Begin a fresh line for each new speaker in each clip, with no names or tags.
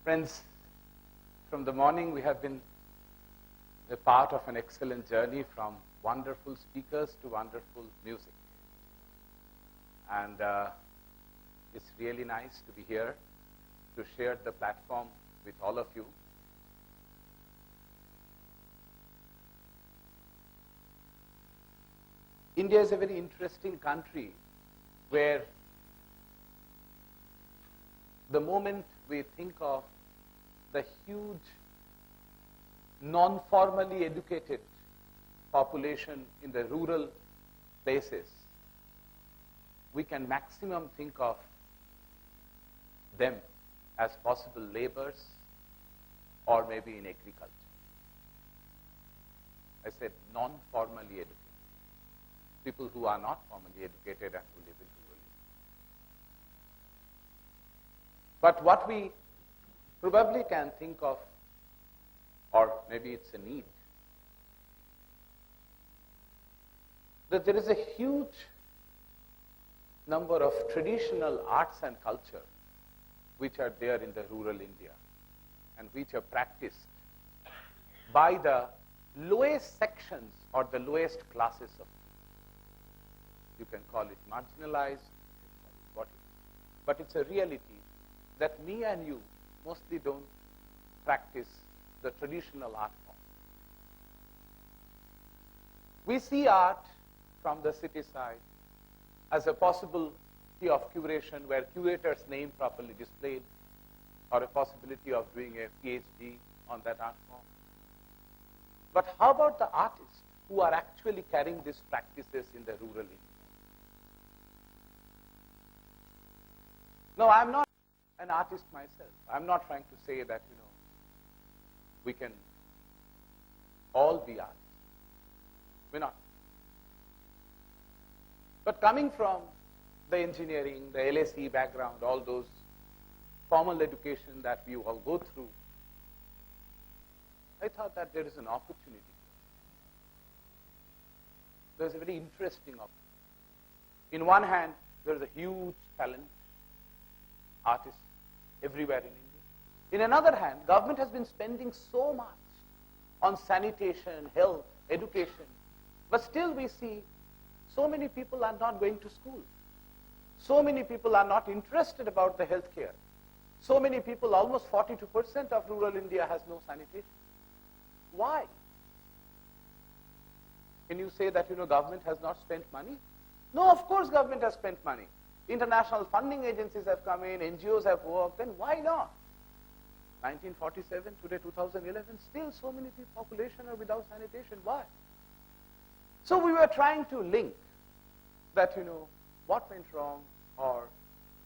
Friends, from the morning we have been a part of an excellent journey from wonderful speakers to wonderful music. And it's really nice to be here to share the platform with all of you. India is a very interesting country where the moment we think of the huge non-formally educated population in the rural places, we can maximum think of them as possible laborers or maybe in agriculture. I said non-formally educated. People who are not formally educated and who live in rural India. But what we probably can think of, or maybe it's a need, that there is a huge number of traditional arts and culture which are there in the rural India and which are practiced by the lowest sections or the lowest classes of people. You can call it marginalized, you can call it what it is. But it's a reality that me and you mostly don't practice the traditional art form. We see art from the city side as a possibility of curation where curator's name properly displayed, or a possibility of doing a PhD on that art form. But how about the artists who are actually carrying these practices in the rural India? No, I'm not an artist myself. I'm not trying to say that, we can all be artists. We're not. But coming from the engineering, the LSE background, all those formal education that we all go through, I thought that there is an opportunity. There's a very interesting opportunity. In one hand, there's a huge talent, artists everywhere in India. In another hand, government has been spending so much on sanitation, health, education, but still we see so many people are not going to school. So many people are not interested about the health care. So many people, almost 42% of rural India has no sanitation. Why? Can you say that, government has not spent money? No, of course government has spent money. International funding agencies have come in, NGOs have worked, then why not? 1947, today 2011, still so many people, population are without sanitation. Why? So we were trying to link that, what went wrong or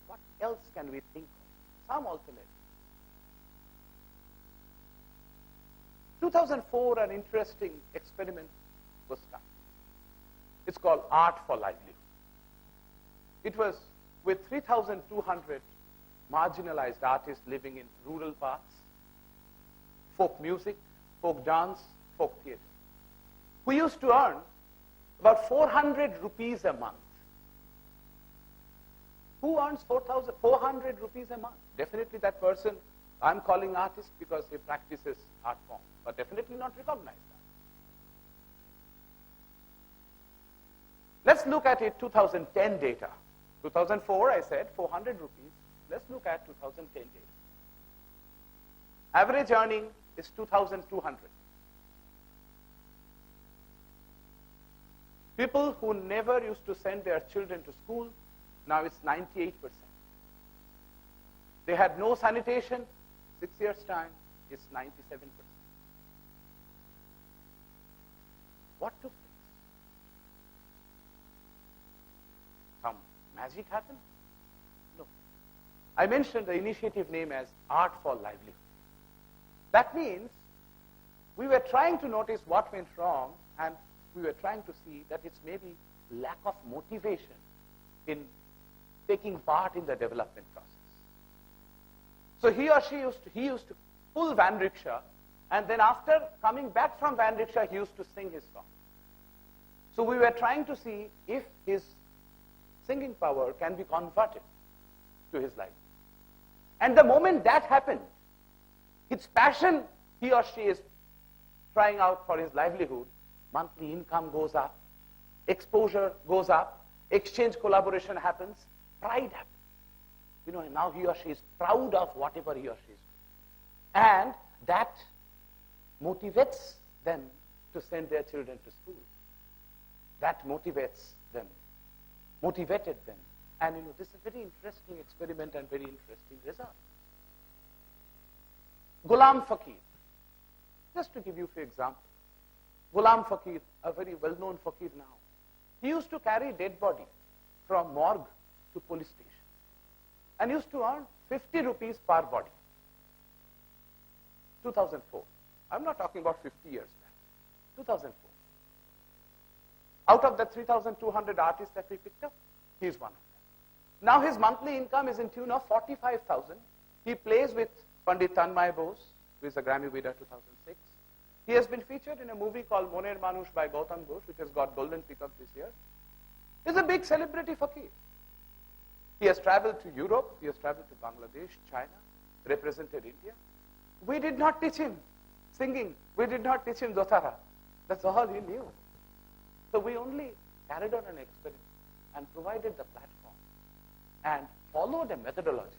what else can we think of? Some alternative. 2004, an interesting experiment was done. It's called Art for Livelihood. It was with 3,200 marginalized artists living in rural parts, folk music, folk dance, folk theater, who used to earn about 400 rupees a month. Who earns 400 rupees a month? Definitely that person, I'm calling artist because he practices art form, but definitely not recognize that. Let's look at it 2010 data. 2004, I said 400 rupees. Let's look at 2010 data. Average earning is 2,200. People who never used to send their children to school, now it's 98%. They had no sanitation, 6 years' time, it's 97%. What took place? Some magic happened? No. I mentioned the initiative name as Art for Livelihood. That means we were trying to notice what went wrong, and we were trying to see that it's maybe lack of motivation in taking part in the development process. So he or she used to pull van rickshaw, and then after coming back from van rickshaw, he used to sing his song. So we were trying to see if his singing power can be converted to his life. And the moment that happened, his passion, he or she is trying out for his livelihood, monthly income goes up, exposure goes up, exchange collaboration happens, pride happens. And now he or she is proud of whatever he or she is doing. And that motivates them to send their children to school. That motivated them. And this is a very interesting experiment and very interesting result. Ghulam Fakir. Just to give you a few examples. Ghulam Fakir, a very well-known fakir now. He used to carry dead body from morgue to police station and used to earn 50 rupees per body. 2004. I'm not talking about 50 years back. 2004. Out of the 3,200 artists that we picked up, he is one of them. Now his monthly income is in tune of 45,000. He plays with Pandit Tanmay Bose, who is a Grammy winner 2006. He has been featured in a movie called Moner Manush by Gautam Ghosh, which has got Golden Peacock this year. He's a big celebrity fakir. He has traveled to Europe, he has traveled to Bangladesh, China, represented India. We did not teach him singing. We did not teach him Dotara. That's all he knew. So we only carried on an experiment and provided the platform and followed a methodology.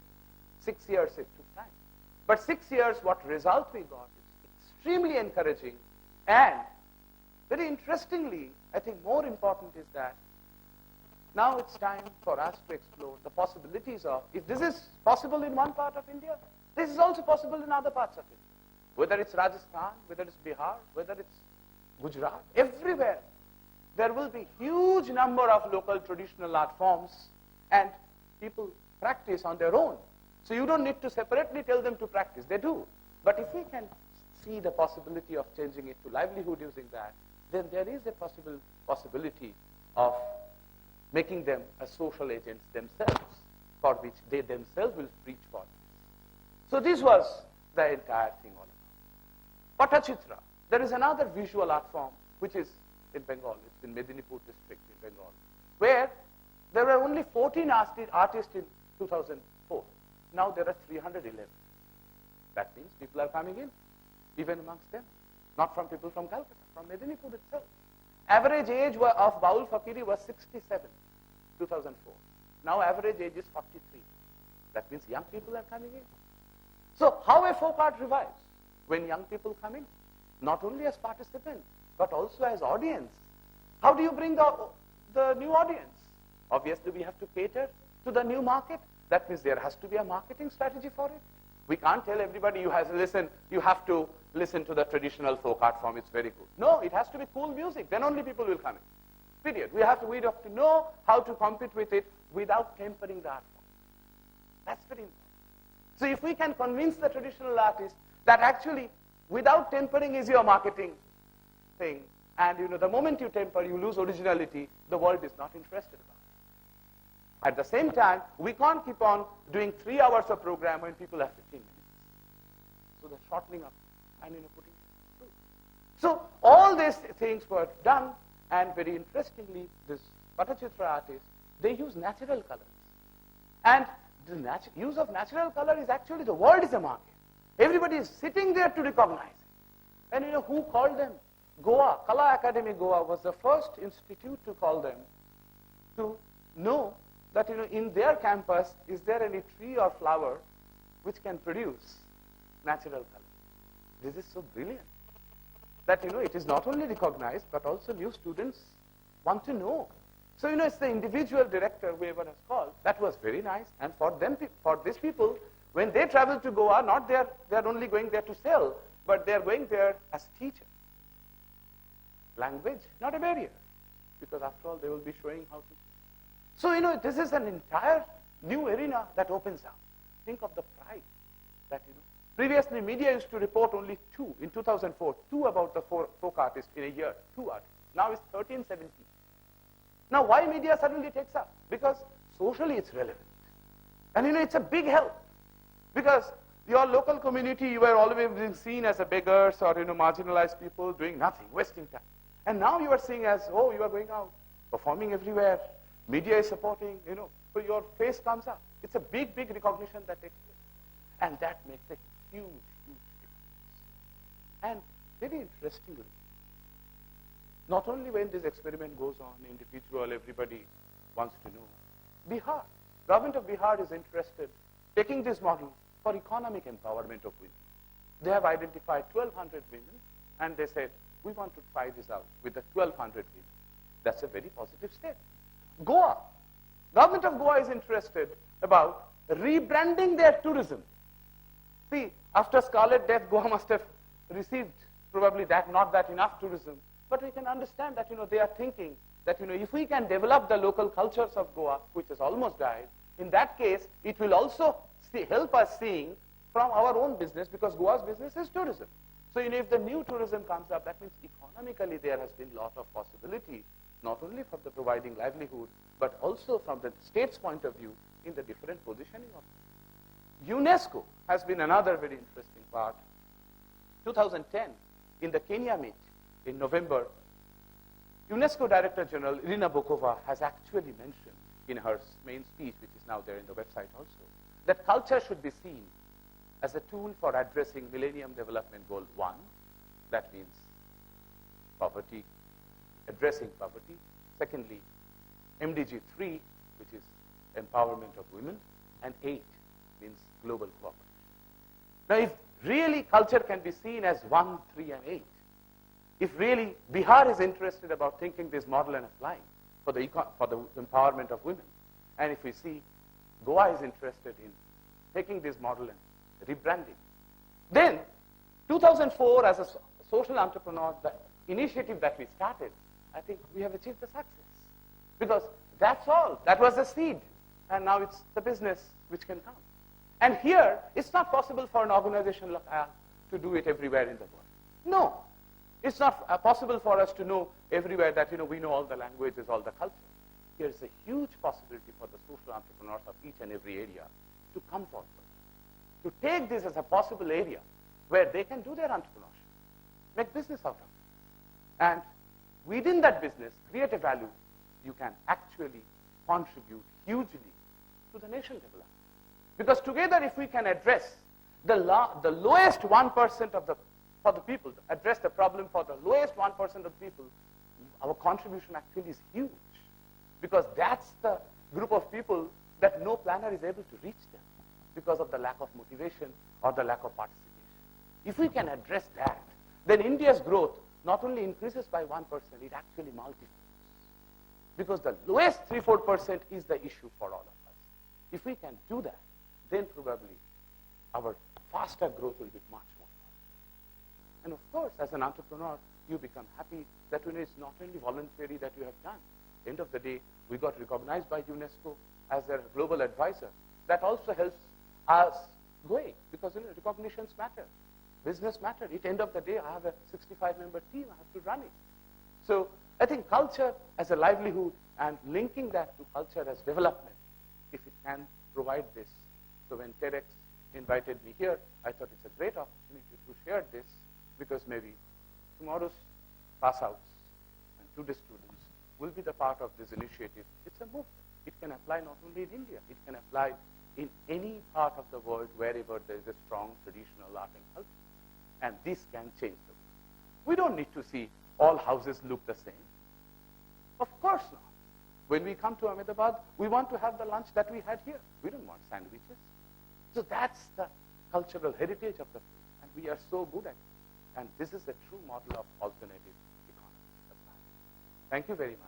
6 years it took time. But 6 years, what result we got is extremely encouraging. And very interestingly, I think more important is that now it's time for us to explore the possibilities of, if this is possible in one part of India, this is also possible in other parts of India. Whether it's Rajasthan, whether it's Bihar, whether it's Gujarat, everywhere, there will be huge number of local traditional art forms and people practice on their own. So you don't need to separately tell them to practice. They do. But if we can see the possibility of changing it to livelihood using that, then there is a possibility of making them as social agents themselves, for which they themselves will preach for this. So this was the entire thing all about. Pattachitra. There is another visual art form which is in Bengal. It's in Medinipur district in Bengal, where there were only 14 artists in 2004. Now there are 311. That means people are coming in, even amongst them. Not from people from Calcutta, from Medinipur itself. Average age of Baul Fakiri was 67, 2004. Now average age is 43. That means young people are coming in. So how a folk art revives? When young people come in, not only as participants, but also as audience. How do you bring the new audience? Obviously, we have to cater to the new market. That means there has to be a marketing strategy for it. We can't tell everybody you have to listen to the traditional folk art form, it's very good. No, it has to be cool music, then only people will come in. Period. We have to know how to compete with it without tempering the art form. That's very important. So if we can convince the traditional artist that actually without tempering is your marketing thing, and the moment you temper, you lose originality, the world is not interested about it. At the same time, we can't keep on doing 3 hours of program when people have 15 minutes. So the shortening up and putting it through. So all these things were done, and very interestingly, this Pattachitra artist, they use natural colors. And the use of natural color is actually, the world is a market. Everybody is sitting there to recognize it. And who called them? Goa, Kala Academy Goa was the first institute to call them, to know that in their campus, is there any tree or flower which can produce natural color? This is so brilliant that it is not only recognized, but also new students want to know. So it's the individual director whoever has called. That was very nice. And for these people, when they travel to Goa, not they're only going there to sell, but they're going there as teachers. Language, not a barrier, because after all, they will be showing how to. So, this is an entire new arena that opens up. Think of the pride that, previously media used to report only 2, in 2004, 2 about the folk artists in a year, 2 artists. Now it's 13, 17. Now why media suddenly takes up? Because socially it's relevant. And it's a big help. Because your local community, you were always being seen as a beggars or, marginalized people doing nothing, wasting time. And now you are seen as, oh, you are going out, performing everywhere. Media is supporting, so your face comes up. It's a big, big recognition that takes place. And that makes a huge, huge difference. And very interestingly, not only when this experiment goes on, individual, everybody wants to know, Bihar, government of Bihar is interested taking this model for economic empowerment of women. They have identified 1,200 women, and they said, we want to try this out with the 1,200 women. That's a very positive step. Goa, government of Goa is interested about rebranding their tourism. See, after Scarlet Death, Goa must have received probably not that enough tourism, but we can understand that, they are thinking that, if we can develop the local cultures of Goa, which has almost died, in that case, it will also help us seeing from our own business, because Goa's business is tourism. So, if the new tourism comes up, that means economically there has been a lot of possibility, not only from the providing livelihood, but also from the state's point of view in the different positioning of it. UNESCO has been another very interesting part. 2010, in the Kenya meet in November, UNESCO Director General Irina Bokova has actually mentioned in her main speech, which is now there in the website also, that culture should be seen as a tool for addressing Millennium Development Goal 1, that means poverty, addressing poverty. Secondly, MDG 3, which is empowerment of women, and 8 means global cooperation. Now, if really culture can be seen as 1, 3, and 8, if really Bihar is interested about thinking this model and applying for the empowerment of women, and if we see Goa is interested in taking this model and rebranding, then 2004 as a social entrepreneur, the initiative that we started, I think we have achieved the success. Because that's all. That was the seed. And now it's the business which can come. And here, it's not possible for an organization like ours to do it everywhere in the world. No. It's not possible for us to know everywhere that, we know all the languages, all the culture. Here is a huge possibility for the social entrepreneurs of each and every area to come forward, to take this as a possible area where they can do their entrepreneurship, make business out of it. And within that business, create a value you can actually contribute hugely to the nation development. Because together, if we can address the lowest 1% for the people, address the problem for the lowest 1% of the people, our contribution actually is huge. Because that's the group of people that no planner is able to reach them because of the lack of motivation or the lack of participation. If we can address that, then India's growth not only increases by 1%, it actually multiplies. Because the lowest 3-4% is the issue for all of us. If we can do that, then probably our faster growth will be much more faster. And of course, as an entrepreneur, you become happy that it's not only voluntary that you have done. End of the day, we got recognized by UNESCO as their global advisor. That also helps us going, because recognitions matter. Business matter. At the end of the day, I have a 65-member team. I have to run it. So I think culture as a livelihood and linking that to culture as development, if it can provide this. So when TEDx invited me here, I thought it's a great opportunity to share this, because maybe tomorrow's pass-outs and today students will be the part of this initiative. It's a movement. It can apply not only in India, it can apply in any part of the world wherever there is a strong traditional art and culture. And this can change the world. We don't need to see all houses look the same. Of course not. When we come to Ahmedabad, we want to have the lunch that we had here. We don't want sandwiches. So that's the cultural heritage of the place. And we are so good at it. And this is a true model of alternative economy. Thank you very much.